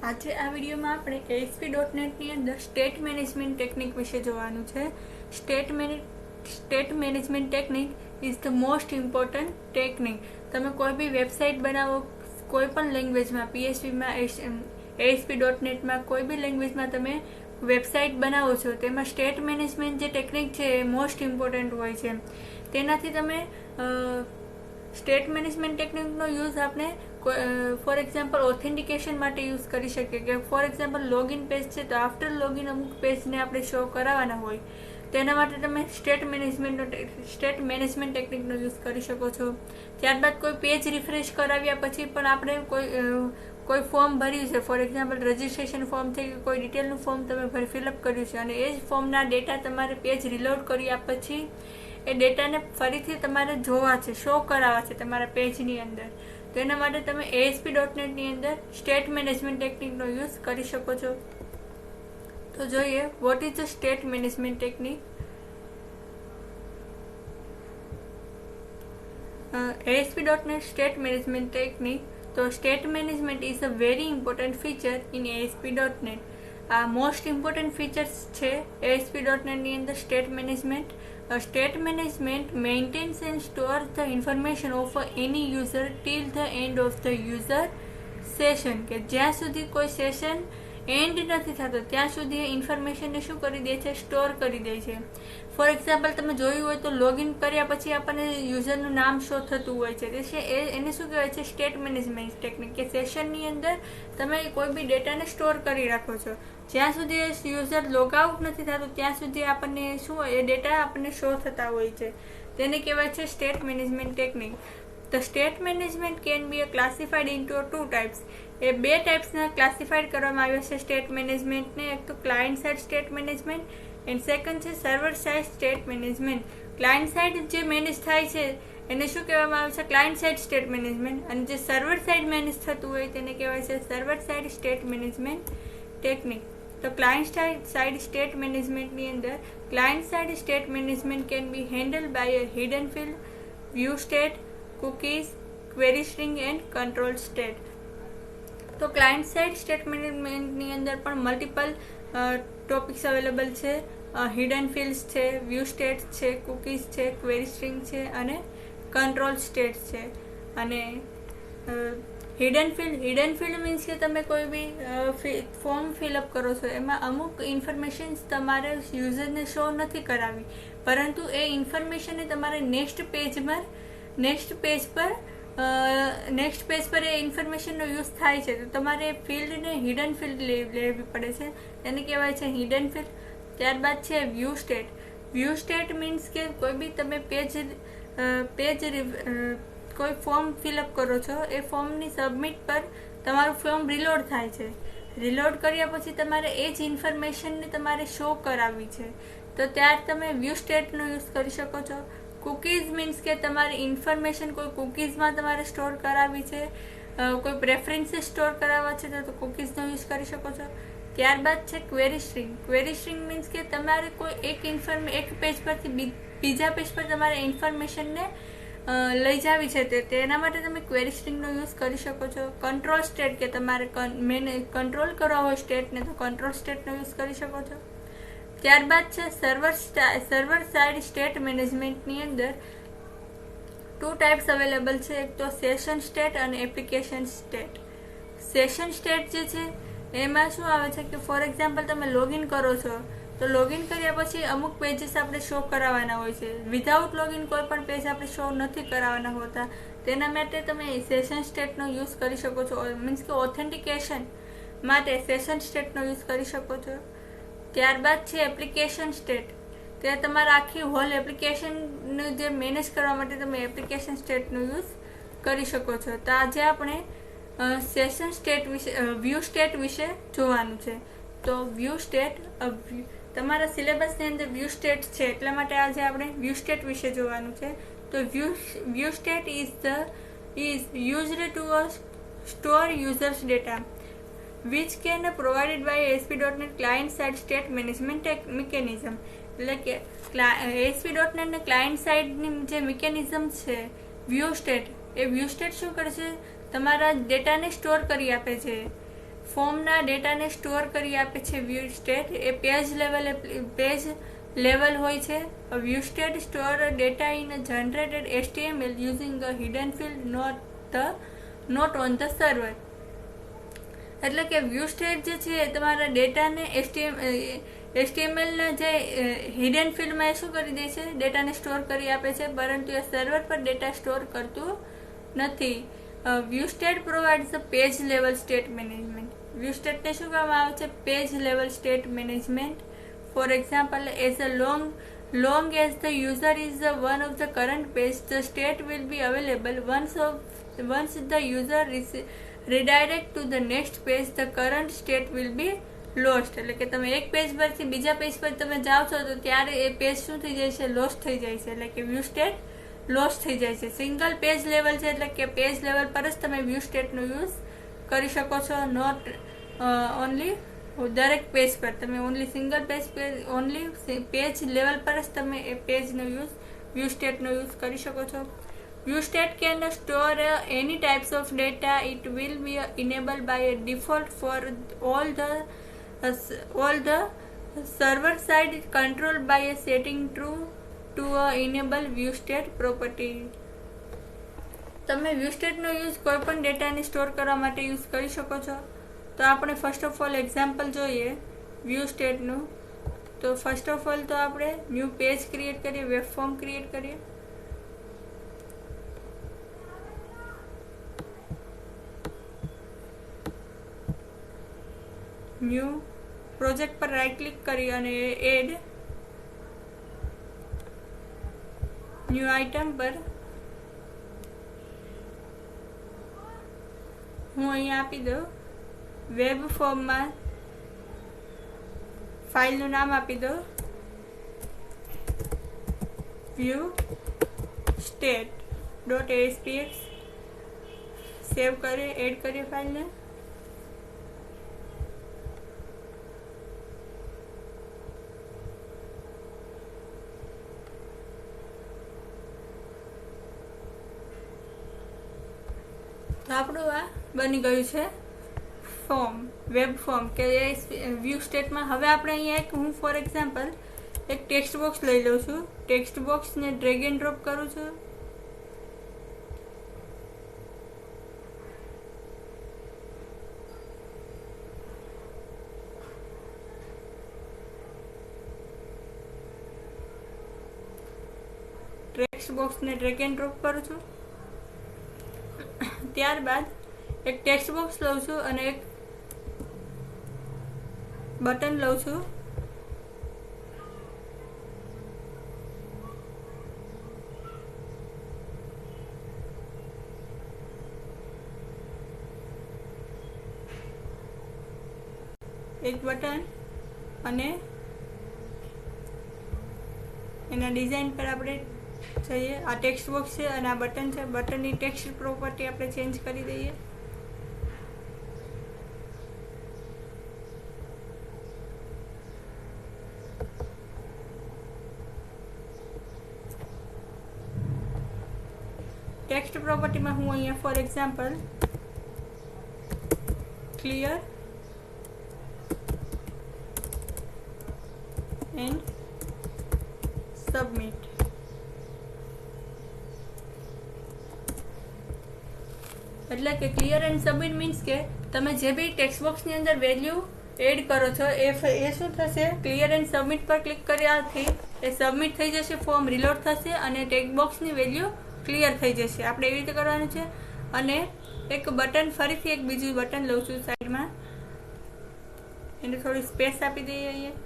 आज आ वीडियो में આપણે ASP.NET ની અંદર સ્ટેટ મેનેજમેન્ટ ટેકનિક વિશે જોવાનું છે। State management technique is the most important technique. તમે કોઈ બી વેબસાઇટ બનાવો કોઈ પણ લેંગ્વેજમાં PHP માં ASP.NET માં કોઈ બી લેંગ્વેજમાં તમે વેબસાઇટ બનાવો છો તેમાં સ્ટેટ મેનેજમેન્ટ જે ટેકનિક છે એ મોસ્ટ ઇમ્પોર્ટન્ટ હોય છે। તેનાથી તમે સ્ટેટ મેનેજમેન્ટ ટેકનિકનો યુઝ આપણે ફોર એક્ઝામ્પલ ઓથેન્ટિકેશન માટે યુઝ કરી શકીએ કે ફોર એક્ઝામ્પલ લોગિન પેજ છે તો આફ્ટર લોગિન અમુક પેજને આપણે શો કરાવવાના હોય તેના માટે તમે સ્ટેટ મેનેજમેન્ટ ટેકનિકનો યુઝ કરી શકો છો। ત્યારબાદ કોઈ પેજ રિફ્રેશ કરાવ્યા પછી પણ આપણે કોઈ ફોર્મ ભર્યું છે ફોર એક્ઝામ્પલ રજિસ્ટ્રેશન ફોર્મ છે કે કોઈ ડિટેલનું ફોર્મ તમે ફિલઅપ કર્યું છે અને એ જ ફોર્મના ડેટા તમારે પેજ રિલોડ કર્યા પછી એ ડેટાને ફરીથી તમારે જોવા છે શો કરાવવા છે તમારા પેજની અંદર તો એના માટે તમે ASP.NET ની અંદર સ્ટેટ મેનેજમેન્ટ ટેકનિકનો યુઝ કરી શકો છો। તો જોઈએ what is the state management technique. ASP.NET state management technique તો state management is a very important feature in ASP.NET। આ મોસ્ટ ઇમ્પોર્ટન્ટ ફીચર્સ છે ASP.NET ની અંદર state management. State management maintains and stores the information of any user till the end of the user session કે જ્યાં સુધી કોઈ session and નથી થતો ત્યાં સુધી ઇન્ફોર્મેશનને શું કરી દે છે સ્ટોર કરી દે છે। ફોર એક્ઝામ્પલ તમે જોયું હોય તો લોગિન કર્યા પછી આપણને યુઝરનું નામ શો થતું હોય છે એને શું કહેવાય છે સ્ટેટ મેનેજમેન્ટ ટેકનિક કે સેશનની અંદર તમે કોઈ બી ડેટાને સ્ટોર કરી રાખો છો જ્યાં સુધી યુઝર લોગ આઉટ નથી થતું ત્યાં સુધી આપણને શું હોય એ ડેટા આપણને શો થતા હોય છે તેને કહેવાય છે state management technique. The state management can be classified into two types। એ બે ટાઈપ્સના ક્લાસિફાઈડ કરવામાં આવ્યા છે સ્ટેટ મેનેજમેન્ટને। એક તો client side state management and second છે server side state management. Client side જે મેનેજ થાય છે એને શું કહેવામાં આવે છે ક્લાયન્ટ સાઇડ સ્ટેટ મેનેજમેન્ટ અને જે સર્વર સાઇડ મેનેજ થતું હોય તેને કહેવાય છે server side state management technique. તો ક્લાયન્ટ સાઇડ સ્ટેટ મેનેજમેન્ટની અંદર client side state management can be handled by a hidden field view state cookies, query string and control state। તો ક્લાયન્ટ સાઇડ સ્ટેટ મેનેજમેન્ટની અંદર પણ મલ્ટિપલ ટોપિક્સ અવેલેબલ છે। Hidden fields છે, view state છે, cookies છે, ક્વેરી સ્ટ્રિંગ છે અને કંટ્રોલ સ્ટેટ છે। અને હિડન ફિલ્ડ મીન્સ કે તમે કોઈ બી ફોર્મ ફિલઅપ કરો છો એમાં અમુક ઇન્ફોર્મેશન તમારે યુઝરને શો નથી કરાવી પરંતુ એ ઇન્ફોર્મેશનને તમારે નેક્સ્ટ પેજ પર એ ઇન્ફોર્મેશનનો યુઝ થાય છે તો તમારે ફિલ્ડને હિડન ફિલ્ડ લેવી પડે છે તેને કહેવાય છે હિડન ફિલ્ડ। ત્યારબાદ છે વ્યૂ સ્ટેટ મીન્સ કે કોઈ બી તમે કોઈ ફોર્મ ફિલઅપ કરો છો એ ફોર્મની સબમિટ પર તમારું ફોર્મ રિલોડ થાય છે રિલોડ કર્યા પછી તમારે એ જ ઇન્ફોર્મેશનને તમારે શો કરાવવી છે તો ત્યારે તમે વ્યૂ સ્ટેટનો યુઝ કરી શકો છો। કુકીઝ મીન્સ કે તમારી ઇન્ફોર્મેશન કોઈ કુકીઝમાં તમારે સ્ટોર કરાવવી છે કોઈ પ્રેફરન્સીસ સ્ટોર કરાવવા છે તો કુકીઝનો યુઝ કરી શકો છો। ત્યારબાદ છે ક્વેરી સ્ટ્રિંગ મીન્સ કે તમારે કોઈ એક પેજ પરથી બીજા પેજ પર તમારે ઇન્ફોર્મેશનને લઈ જાવી છે તેના માટે તમે ક્વેરી સ્ટ્રિંગનો યુઝ કરી શકો છો। કંટ્રોલ સ્ટેટ કે તમારે કંટ્રોલ કરવા હોય સ્ટેટને તો કંટ્રોલ સ્ટેટનો યુઝ કરી શકો છો। ત્યારબાદ છે સર્વર સાઇડ સ્ટેટ મેનેજમેન્ટની અંદર ટુ ટાઈપ્સ અવેલેબલ છે એક તો સેશન સ્ટેટ અને એપ્લિકેશન સ્ટેટ। સેશન સ્ટેટ જે છે એમાં શું આવે છે કે ફોર એક્ઝામ્પલ તમે લોગિન કરો છો તો લોગિન કર્યા પછી અમુક પેજીસ આપણે શો કરાવવાના હોય છે વિધાઉટ લોગિન કોઈ પણ પેજ આપણે શો નથી કરાવવાના હોતા તેના માટે તમે સેશન સ્ટેટનો યુઝ કરી શકો છો મીન્સ કે ઓથેન્ટિકેશન માટે સેશન સ્ટેટનો યુઝ કરી શકો છો। ત્યારબાદ છે એપ્લિકેશન સ્ટેટ તે તમારા આખી હોલ એપ્લિકેશનને જે મેનેજ કરવા માટે તમે એપ્લિકેશન સ્ટેટનો યુઝ કરી શકો છો। તો આજે આપણે સેશન સ્ટેટ વિશે વ્યૂ સ્ટેટ વિશે જોવાનું છે। તો વ્યૂ સ્ટેટ તમારા સિલેબસની અંદર વ્યૂ સ્ટેટ છે એટલા માટે આજે આપણે વ્યૂ સ્ટેટ વિશે જોવાનું છે। તો view state is used to store users data which can provided by ASP.NET client side state management mechanism। એટલે કે ASP.NET ને ક્લાયન્ટ સાઇડની જે મિકેનિઝમ છે વ્યૂ સ્ટેટ એ વ્યૂ સ્ટેટ શું કરે છે તમારા ડેટાને સ્ટોર કરી આપે છે ફોર્મના ડેટાને સ્ટોર કરી આપે છે વ્યૂ સ્ટેટ. એ પેજ લેવલ હોય છે. View state store data in generated HTML using a hidden field not on the server. એટલે કે વ્યૂ સ્ટેટ જે છે એ તમારા ડેટાને HTMLના જે હિડન ફિલ્ડમાં એ શું કરી દે છે, ડેટાને સ્ટોર કરી આપે છે, પરંતુ એ સર્વર પર ડેટા સ્ટોર કરતું નથી. View state provides the page level state management. View સ્ટેટને શું કહેવામાં આવે છે? Page level state management. For example, as a long as the user is one of the current page, the state will be available. Once the user redirect to the next page, the current state will be lost. એટલે કે તમે એક page પરથી બીજા page પર તમે જાઓ છો તો ત્યારે એ પેજ શું થઈ જાય છે? લોસ્ટ થઈ જાય છે. એટલે કે વ્યૂ સ્ટેટ લોસ્ટ થઈ જાય છે. સિંગલ પેજ લેવલ છે, એટલે કે પેજ લેવલ પર જ તમે વ્યૂ સ્ટેટનો યુઝ કરી શકો છો. નોટ ઓનલી દરેક પેજ પર તમે સિંગલ પેજ પેજ લેવલ પર જ તમે એ પેજનો વ્યૂ સ્ટેટનો યુઝ કરી શકો છો. View state can store any types of data. It will be enable by default for all the server side control by setting true to enable view state property. તમે view સ્ટેટનો use કોઈ પણ ડેટાને store કરવા માટે use કરી શકો છો. તો આપણે ફર્સ્ટ ઓફ ઓલ એક્ઝામ્પલ જોઈએ વ્યૂ સ્ટેટનું. તો ફર્સ્ટ ઓફ ઓલ તો આપણે ન્યૂ પેજ ક્રિએટ કરીએ, વેબ ફોર્મ ક્રિએટ કરીએ. ન્યૂ પ્રોજેક્ટ પર રાઈટ ક્લિક કરી અને એડ ન્યૂ આઇટમ પર હું અહીંયા આપી દઉં વેબ ફોર્મમાં ફાઇલનું નામ આપી દો વ્યૂ સ્ટેટ.aspx. સેવ કરીએ, એડ કરીએ ફાઇલને. તો આપણું આ બની ગયું છે ફોર્મ, વેબ ફોર્મ કે એ વ્યૂ સ્ટેટમાં. હવે આપણે અહીંયા હું ફોર એક્ઝામ્પલ એક ટેક્સ્ટ બોક્સ લઈ લઉં છું. ટેક્સ્ટ બોક્સને ડ્રેગ એન્ડ ડ્રોપ કરું છું. ટેક્સ્ટ બોક્સને ડ્રેગ એન્ડ ડ્રોપ કરું છું. ત્યારબાદ એક ટેક્સ્ટ બોક્સ લઉં છું અને એક બટન લઉં છું. એક બટન અને એના ડિઝાઇન પર આપણે જઈએ. આ ટેક્સ્ટ બોક્સ છે અને આ બટન છે. બટનની ટેક્સ્ટ પ્રોપર્ટી આપણે ચેન્જ કરી દઈએ. ટેક્સ્ટ પ્રોપર્ટીમાં હું અહીંયા for example clear and submit. એટલે કે ક્લિયર એન્ડ સબમિટ મીન્સ કે તમે જે બી ટેક્સ્ટ બોક્સની અંદર વેલ્યુ એડ કરો છો એ શું થશે? ક્લિયર એન્ડ સબમિટ પર ક્લિક કર્યાથી એ સબમિટ થઈ જશે, ફોર્મ રિલોડ થશે અને ટેક્સ્ટ બોક્સની વેલ્યુ ક્લિયર થઈ જશે. આપણે એવી રીતે કરવાનું છે. અને એક બટન, ફરીથી એક બીજું બટન લઉં છું સાઈડમાં, એને થોડી સ્પેસ આપી દઈએ અહીંયા.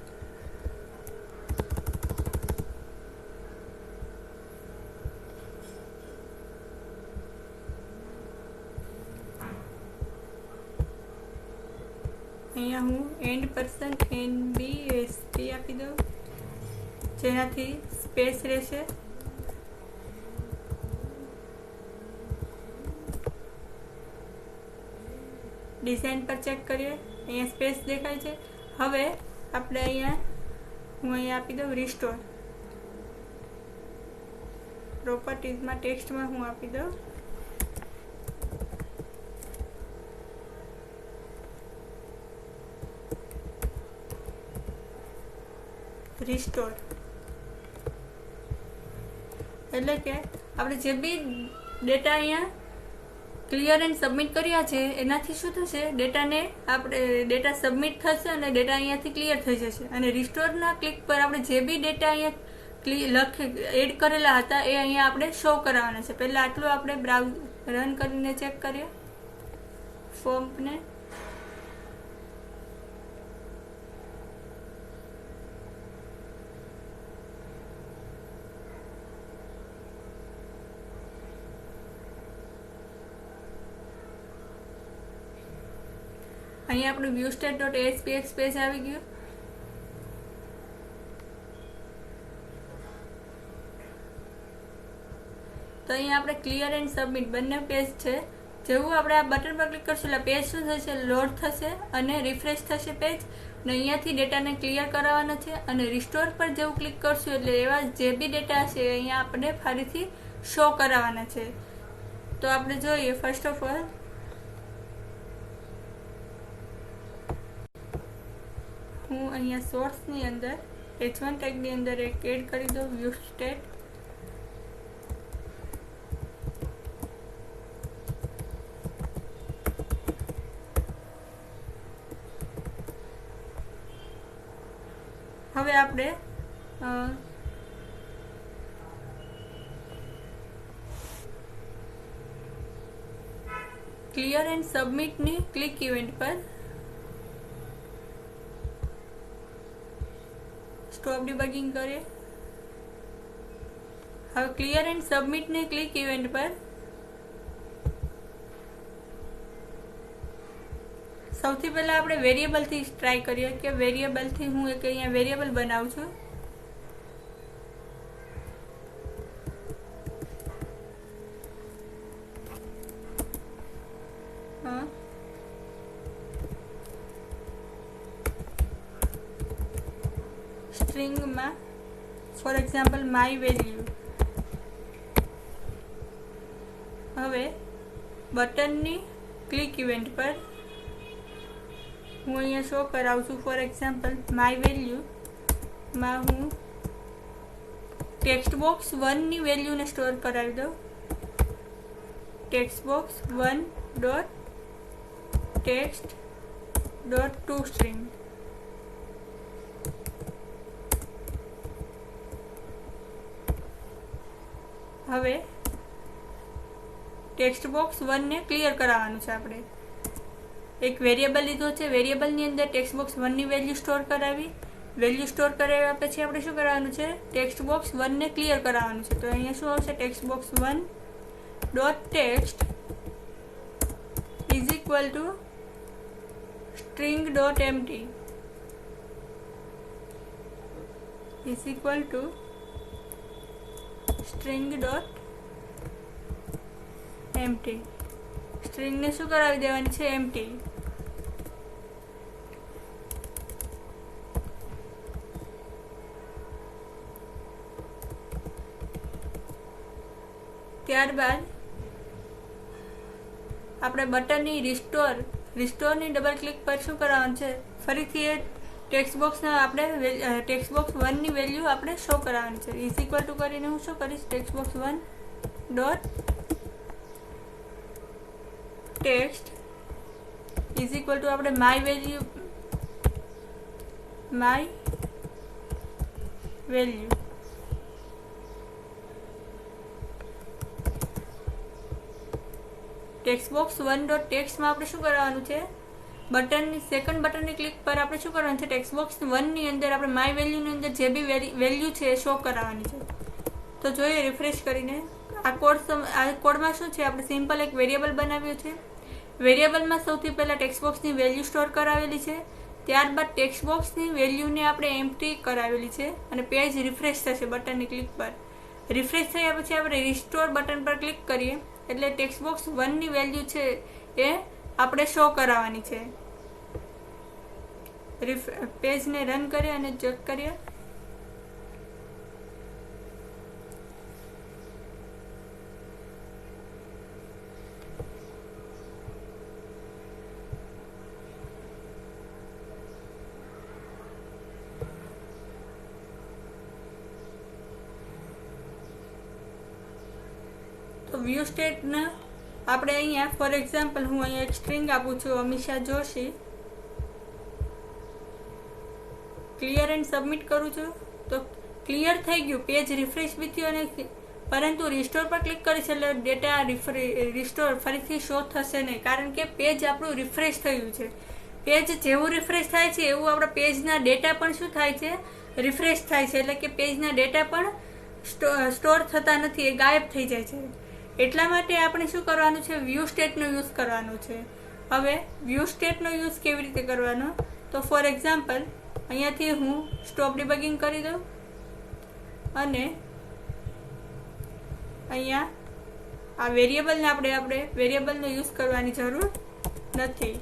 અહીંયા હું end%NBST આપી દઉં, જેનાથી સ્પેસ રહેશે. ડિઝાઇન પર ચેક કરીએ, અહીંયા સ્પેસ દેખાય છે. હવે આપણે હું અહીંયા આપી દઉં રિસ્ટોર. પ્રોપર્ટીઝમાં ટેક્સ્ટમાં હું આપી દઉં રિસ્ટોર એટલે કે આપણે જે બી ડેટા અહીંયા ક્લિયર એન્ડ સબમિટ કર્યા છે એનાથી શું થશે, ડેટાને આપણે ડેટા સબમિટ થશે અને ડેટા અહીંયાથી ક્લિયર થઈ જશે. અને રિસ્ટોરના ક્લિક પર આપણે જે બી ડેટા અહીંયા એડ કરેલા હતા એ અહીંયા આપણે શો કરાવવાના છે. પહેલાં આટલું આપણે બ્રાઉઝ રન કરીને ચેક કરીએ ફોર્મને. અહીંયા આપણું viewstat.aspx પેજ આવી ગયું. તો અહીંયા આપણે ક્લિયર એન્ડ સબમિટ બંને પેજ છે. જેવું આપણે આ બટન પર ક્લિક કરશું એટલે પેજ શું થશે, લોડ થશે અને રિફ્રેશ થશે પેજ. અને અહીંયાથી ડેટાને ક્લિયર કરાવવાના છે. અને રિસ્ટોર પર જેવું ક્લિક કરશું એટલે એવા જે બી ડેટા છે અહીંયા આપણે ફરીથી શો કરાવવાના છે. તો આપણે જોઈએ ફર્સ્ટ ઓફ ઓલ હું અહીંયા સોર્સની અંદર h1 ટેગની અંદર એક એડ કરી દઉં viewstat. હવે આપણે ક્લિયર એન્ડ સબમિટની ક્લિક ઇવેન્ટ પર સ્ટોપ ડિબગિંગ કરીએ. હવે ક્લિયર એન્ડ સબમિટની ક્લિક ઇવેન્ટ પર સૌથી પહેલા આપણે વેરિયેબલથી ટ્રાય કરીએ કે વેરિયેબલથી હું એક અહીંયા વેરિયેબલ બનાવું છું. સ્ટ્રિંગમાં ફોર એક્ઝામ્પલ માય વેલ્યુ. હવે બટનની ક્લિક ઇવેન્ટ પર હું અહીંયા શો કરાવું છું. ફોર એક્ઝામ્પલ માય વેલ્યુમાં હું ટેક્સ્ટ બોક્સ 1ની વેલ્યુને સ્ટોર કરાવી દઉં. Text box 1 dot text dot to string. હવે ટેક્સ્ટ બોક્સ 1ને ક્લિયર કરાવવાનું છે. આપણે એક વેરિયેબલ લીધો છે. વેરિયેબલની અંદર ટેક્સ્ટ બોક્સ 1ની વેલ્યુ સ્ટોર કરાવી. વેલ્યુ સ્ટોર કરાવ્યા પછી આપણે શું કરવાનું છે, ટેક્સ્ટ બોક્સ 1ને ક્લિયર કરાવવાનું છે. તો અહીંયા શું આવશે, text box 1 dot text is equal to string dot empty is equal to string dot empty. સ્ટ્રિંગને શું કરાવી દેવાની છે, એમ્પ્ટી. ત્યારબાદ આપણે બટનની રિસ્ટોરની ડબલ ક્લિક પર શું કરવાનું છે, ફરીથી એ ટેક્સ્ટ બોક્સના આપણે ટેક્સ્ટ બોક્સ 1ની વેલ્યુ આપણે શો કરાવવાની છે. ઇઝ ઇક્વલ ટુ કરીને હું શું કરીશ, text box 1 dot text is equal to આપણે my value text box 1 dot ટેક્સ્ટમાં આપણે શું કરવાનું છે, બટનની સેકન્ડ બટનની ક્લિક પર આપણે શું કરવાનું છે, ટેક્સ્ટ બોક્સ 1ની અંદર આપણે માય વેલ્યુની અંદર જે બી વેલ્યુ છે એ શો કરાવવાની છે. તો જોઈએ રિફ્રેશ કરીને આ કોડમાં શું છે, આપણે સિમ્પલ એક વેરિયેબલ બનાવ્યું છે. વેરિયેબલમાં સૌથી પહેલાં ટેક્સ્ટ બોક્સની વેલ્યુ સ્ટોર કરાવેલી છે. ત્યારબાદ ટેક્સ્ટ બોક્સની વેલ્યુને આપણે એમ્પ્ટી કરાવેલી છે અને પેજ રિફ્રેશ થશે બટનની ક્લિક પર. રિફ્રેશ થયા પછી આપણે રિસ્ટોર બટન પર ક્લિક કરીએ એટલે ટેક્સ્ટ બોક્સ 1ની વેલ્યુ છે એ આપણે શો કરાવવાની છે. પેજને રન કરીએ અને ચેક કરીએ. વ્યૂ સ્ટેટના આપણે અહીંયા ફોર એક્ઝામ્પલ હું અહીંયા એક સ્ટ્રિંગ આપું છું Amisha Joshi, clear and submit કરું છું તો ક્લિયર થઈ ગયું, પેજ રિફ્રેશ બી થયું, અને પરંતુ રિસ્ટોર પર ક્લિક કરીશ એટલે ડેટા રિસ્ટોર ફરીથી શો થશે નહીં, કારણ કે પેજ આપણું રિફ્રેશ થયું છે. પેજ જેવું રિફ્રેશ થાય છે એવું આપણા પેજના ડેટા પણ શું થાય છે, રિફ્રેશ થાય છે. એટલે કે પેજના ડેટા પણ સ્ટોર થતા નથી, એ ગાયબ થઈ જાય છે. એટલા માટે આપણે શું કરવાનું છે, વ્યૂ સ્ટેટનો યુઝ કરવાનો છે. હવે વ્યૂ સ્ટેટનો યુઝ કેવી રીતે કરવાનો, તો ફોર એક્ઝામ્પલ અહીંયાથી હું સ્ટોપ ડિબગિંગ કરી દઉં અને અહીંયા આ વેરિયેબલને આપણે વેરિયેબલનો યુઝ કરવાની જરૂર નથી.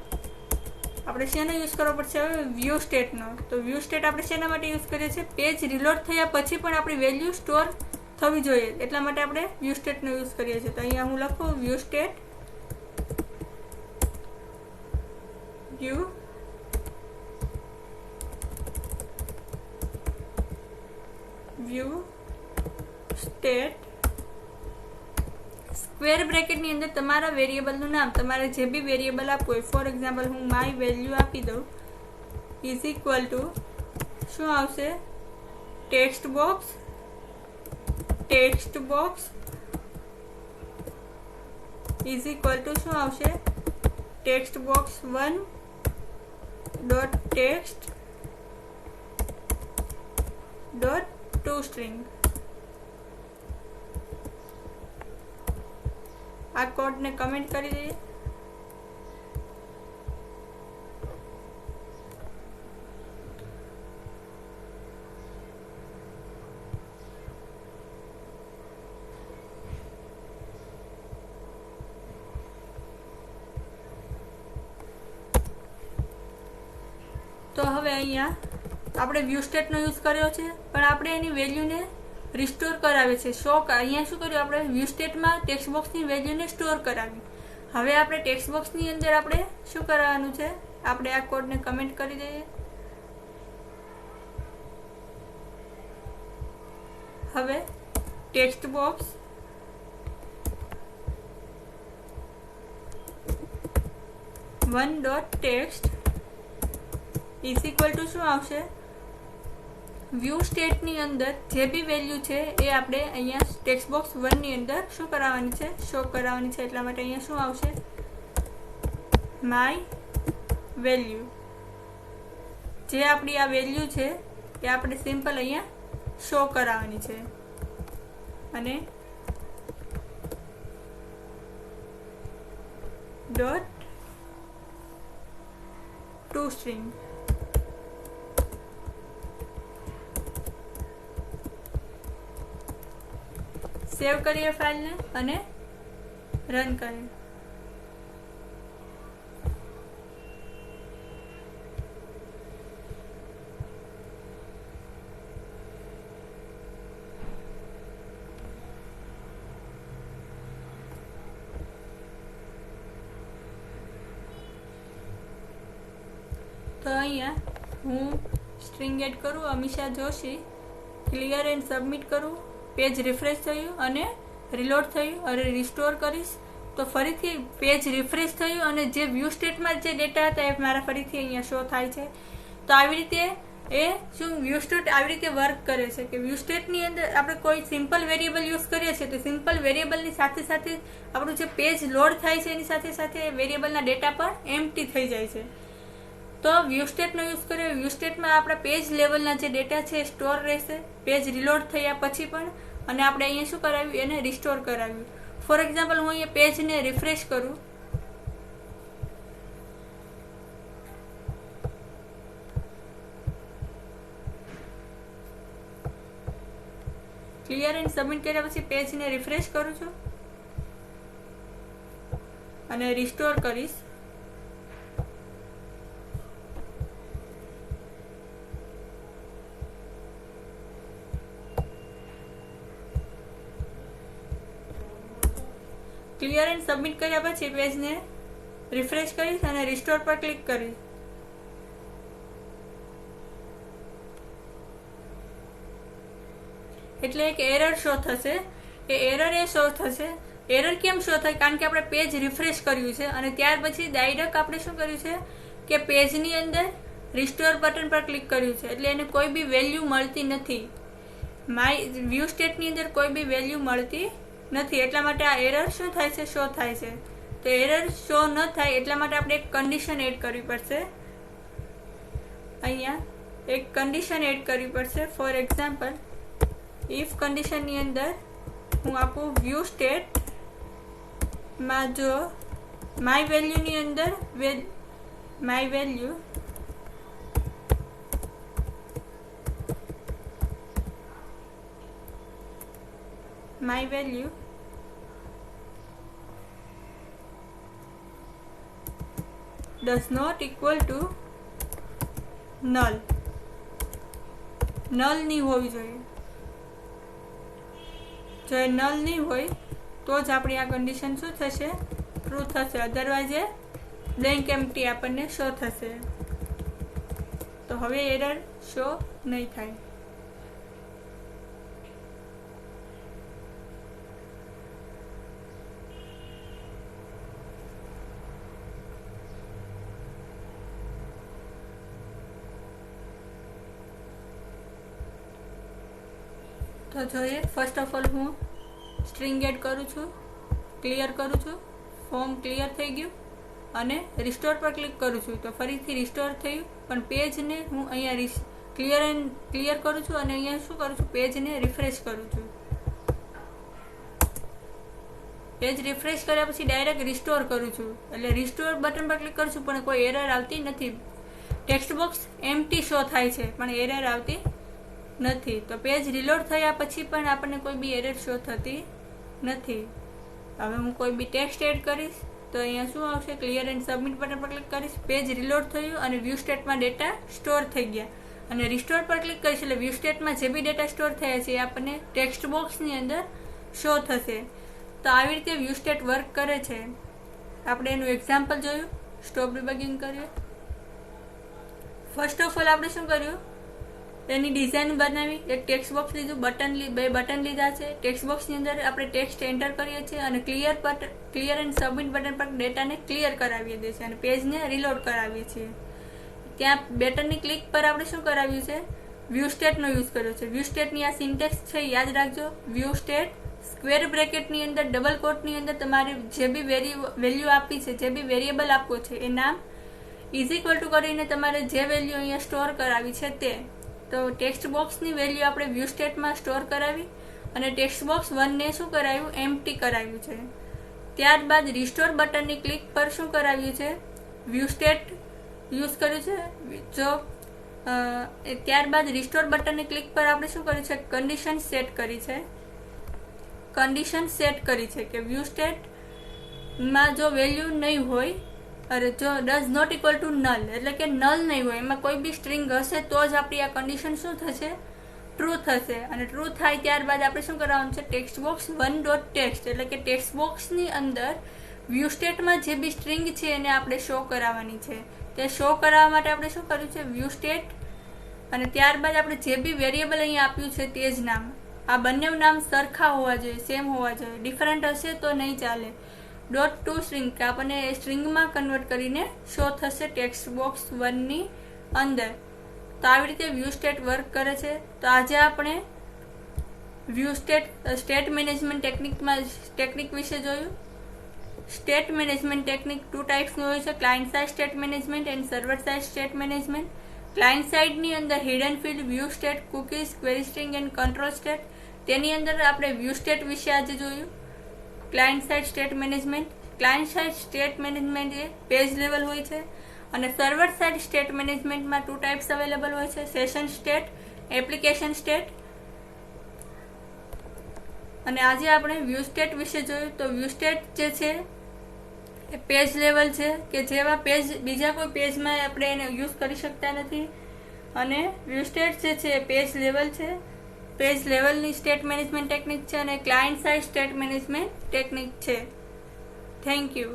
આપણે શેનો યુઝ કરવો પડશે, હવે વ્યૂ સ્ટેટનો. તો વ્યૂ સ્ટેટ આપણે શેના માટે યુઝ કરીએ છીએ, પેજ રિલોડ થયા પછી પણ આપણી વેલ્યુ સ્ટોર થવી જોઈએ, એટલા માટે આપણે વ્યૂ સ્ટેટનો યુઝ કરીએ છીએ. તો અહીંયા હું લખું view state, view state square બ્રેકેટની અંદર તમારા વેરિયેબલનું નામ, તમારે જે બી વેરિયેબલ આપવું હોય, ફોર એક્ઝામ્પલ હું માય વેલ્યુ આપી દઉં, ઇઝ ઇક્વલ ટુ શું આવશે, text box is equal to શું આવશે, text box 1 dot text dot to string. આ કોડને કમેન્ટ કરી દઈએ. તો હવે અહીંયા આપણે વ્યૂ સ્ટેટનો યુઝ કર્યો છે, પણ આપણે એની વેલ્યુને રિસ્ટોર કરાવે છે. અહીંયા શું કર્યું, આપણે વ્યૂ સ્ટેટમાં ટેક્સ્ટ બોક્સની વેલ્યુને સ્ટોર કરાવી. હવે આપણે ટેક્સ્ટ બોક્સની અંદર આપણે શું કરવાનું છે, આપણે આ કોડને કમેન્ટ કરી દઈએ. હવે text box one dot text is equal to શું આવશે, વ્યૂ સ્ટેટની અંદર જે બી વેલ્યુ છે એ આપણે અહીંયા ટેક્સ્ટ બોક્સ 1 ની અંદર શું કરાવવાની છે, શો કરાવવાની છે. એટલા માટે અહીંયા શું આવશે, માય વેલ્યુ. જે આપણી આ વેલ્યુ છે એ આપણે સિમ્પલ અહીંયા શો કરાવવાની છે. અને ડોટ ટુ સ્ટ્રિંગ. સેવ કરીએ ફાઇલને અને રન કરીએ. તો અહીંયા હું સ્ટ્રિંગ એડ કરું, Amisha Joshi, clear and submit કરું, પેજ રિફ્રેશ થયું અને રિલોડ થયું, અને રિસ્ટોર કરીશ તો ફરીથી પેજ રિફ્રેશ થયું અને જે વ્યૂ સ્ટેટમાં જે ડેટા હતા એ મારા ફરીથી અહીંયા શો થાય છે. તો આવી રીતે એ શું વ્યૂ સ્ટેટ આવી રીતે વર્ક કરે છે કે વ્યૂ સ્ટેટની અંદર આપણે કોઈ સિમ્પલ વેરિયેબલ યુઝ કરીએ છીએ તો સિમ્પલ વેરિયેબલની સાથે સાથે આપણું જે પેજ લોડ થાય છે એની સાથે સાથે વેરિયેબલના ડેટા પણ એમ્પ્ટી થઈ જાય છે. તો વ્યૂ સ્ટેટનો યુઝ કર્યો, વ્યૂ સ્ટેટમાં આપણા પેજ લેવલના જે ડેટા છે એ સ્ટોર રહેશે પેજ રિલોડ થયા પછી પણ, અને આપણે અહીંયા શું કરાવ્યું, એને રિસ્ટોર કરાવ્યું. ફોર એક્ઝામ્પલ હું અહીંયા પેજને રિફ્રેશ કરું, ક્લિયર એન્ડ સબમિટ કર્યા પછી પેજને રિફ્રેશ કરું છું અને રિસ્ટોર કરીશ. ક્લિયર એન્ડ સબમિટ કર્યા પછી પેજને રિફ્રેશ કરીશ અને રિસ્ટોર પર ક્લિક કરીશ. એટલે એક એરર શો થશે. એ એરર એ શો થશે એરર કેમ શો થાય? કારણ કે આપણે પેજ રિફ્રેશ કર્યું છે અને ત્યાર પછી ડાયરેક્ટ આપણે શું કર્યું છે કે પેજની અંદર રિસ્ટોર બટન પર ક્લિક કર્યું છે, એટલે એને કોઈ બી વેલ્યુ મળતી નથી. માય વ્યૂ સ્ટેટની અંદર કોઈ બી વેલ્યુ મળતી નથી, એટલા માટે આ એરર શું થાય છે? શો થાય છે. તો એરર શો ન થાય એટલા માટે આપણે એક કન્ડિશન એડ કરવી પડશે. અહીંયા એક કન્ડિશન એડ કરવી પડશે. ફોર એક્ઝામ્પલ, ઇફ કન્ડિશનની અંદર હું આપું વ્યૂ સ્ટેટમાં જો માય વેલ્યુની અંદર my value does not equal to null નહીં હોવી જોઈએ. જો એ નલ નહીં હોય તો જ આપણી આ કન્ડિશન શું થશે? ટ્રુ થશે. અધરવાઇઝ એ બ્લેન્ક એમ્પ્ટી આપણને શો થશે. તો હવે એરર શો નહીં થાય. તો જોઈએ, ફર્સ્ટ ઓફ ઓલ હું સ્ટ્રિંગ એડ કરું છું, ક્લિયર કરું છું, ફોર્મ ક્લિયર થઈ ગયું અને રિસ્ટોર પર ક્લિક કરું છું તો ફરીથી રિસ્ટોર થયું. પણ પેજને હું અહીંયા ક્લિયર કરું છું અને અહીંયા શું કરું છું? પેજને રિફ્રેશ કરું છું. પેજ રિફ્રેશ કર્યા પછી ડાયરેક્ટ રિસ્ટોર કરું છું, એટલે રિસ્ટોર બટન પર ક્લિક કરું છું પણ કોઈ એરર આવતી નથી. ટેક્સ્ટ બોક્સ એમ્પ્ટી શો થાય છે પણ એરર આવતી નથી. તો પેજ રિલોડ થયા પછી પણ આપણને કોઈ બી એરર શો થતી નથી. હવે હું કોઈ બી ટેક્સ્ટ એડ કરીશ તો અહીંયા શું આવશે? ક્લિયર એન્ડ સબમિટ બટન પર ક્લિક કરીશ, પેજ રિલોડ થયું અને વ્યૂ સ્ટેટમાં ડેટા સ્ટોર થઈ ગયા. અને રિસ્ટોર પર ક્લિક કરીશ એટલે વ્યૂ સ્ટેટમાં જે બી ડેટા સ્ટોર થયા છે એ આપણને ટેક્સ્ટ બોક્સની અંદર શો થશે. તો આવી રીતે વ્યૂ સ્ટેટ વર્ક કરે છે. આપણે એનું એક્ઝામ્પલ જોયું. સ્ટોપ ડિબગિંગ કરીએ. ફર્સ્ટ ઓફ ઓલ આપણે શું કર્યું? એની ડિઝાઇન બનાવી, એક ટેક્સ્ટ બોક્સ લીધું, બે બટન લીધા છે. ટેક્સ્ટ બોક્સની અંદર આપણે ટેક્સ્ટ એન્ટર કરીએ છીએ અને ક્લિયર એન્ડ સબમિટ બટન પર ડેટાને ક્લિયર કરાવીએ દઈએ છીએ અને પેજને રિલોડ કરાવીએ છીએ. ત્યાં બટનની ક્લિક પર આપણે શું કરાવ્યું છે? વ્યૂ સ્ટેટનો યુઝ કર્યો છે. વ્યૂ સ્ટેટની આ સિન્ટેક્સ છે, યાદ રાખજો. વ્યૂ સ્ટેટ સ્ક્વેર બ્રેકેટની અંદર ડબલ કોટની અંદર તમારે જે બી વેલ્યુ આપી છે, જે બી વેરિયેબલ આપવો છે એ નામ ઇઝ ઇક્વલ ટુ કરીને તમારે જે વેલ્યુ અહીંયા સ્ટોર કરાવી છે તે. તો ટેક્સ્ટ બોક્સની વેલ્યુ આપણે વ્યૂ સ્ટેટમાં સ્ટોર કરાવી અને ટેક્સ્ટ બોક્સ 1 ને શું કરાવ્યું? એમ્પ્ટી કરાવ્યું છે. ત્યારબાદ રિસ્ટોર બટનની ક્લિક પર શું કરાવ્યું છે? વ્યૂ સ્ટેટ યુઝ કર્યું છે. જો ત્યારબાદ રિસ્ટોર બટનની ક્લિક પર આપણે શું કર્યું છે? કન્ડિશન સેટ કરી છે કે વ્યૂ સ્ટેટમાં જો વેલ્યુ નહીં હોય, જો does not equal to null એટલે કે નલ નહીં હોય, એમાં કોઈ બી સ્ટ્રિંગ હશે તો જ આપણી આ કન્ડિશન શું થશે? ટ્રુ થશે. અને ટ્રુ થાય ત્યારબાદ આપણે શું કરવાનું છે? ટેક્સ્ટ બોક્સ 1.text એટલે કે ટેક્સ્ટ બોક્સની અંદર વ્યૂ સ્ટેટમાં જે બી સ્ટ્રિંગ છે એને આપણે શો કરાવવાની છે. તે શો કરાવવા માટે આપણે શું કર્યું છે? વ્યૂ સ્ટેટ અને ત્યારબાદ આપણે જે બી વેરિયેબલ અહીંયા આપ્યું છે તે જ નામ. આ બંને નામ સરખા હોવા જોઈએ, સેમ હોવા જોઈએ. ડિફરન્ટ હશે તો નહીં ચાલે. .to સ્ટ્રિંગ કે આપણને સ્ટ્રિંગમાં કન્વર્ટ કરીને શો થશે ટેક્સ્ટ બોક્સ 1 ની અંદર. તો આવી રીતે વ્યૂ સ્ટેટ વર્ક કરે છે. તો આજે આપણે વ્યૂ સ્ટેટ મેનેજમેન્ટ ટેકનિક વિશે જોયું. સ્ટેટ મેનેજમેન્ટ ટેકનિક 2 ટાઈપ્સનું હોય છે: client side state management and server side state management. Client સાઇડની અંદર hidden field, view state, cookies, query string and control state. તેની અંદર આપણે વ્યૂ સ્ટેટ વિશે આજે જોયું. ક્લાયન્ટ સાઇડ સ્ટેટ મેનેજમેન્ટ એ પેજ લેવલ હોય છે અને સર્વર સાઇડ સ્ટેટ મેનેજમેન્ટમાં 2 ટાઈપ્સ અવેલેબલ હોય છે: સેશન સ્ટેટ, એપ્લિકેશન સ્ટેટ. અને આજે આપણે વ્યૂ સ્ટેટ વિશે જોયું. તો વ્યૂ સ્ટેટ જે છે એ પેજ લેવલ છે કે જેવા પેજ બીજા કોઈ પેજમાં આપણે એને યુઝ કરી શકતા નથી. અને વ્યૂ સ્ટેટ જે છે એ પેજ લેવલ છે, પેજ લેવલની સ્ટેટ મેનેજમેન્ટ ટેકનિક છે અને client side state management technique છે. Thank you.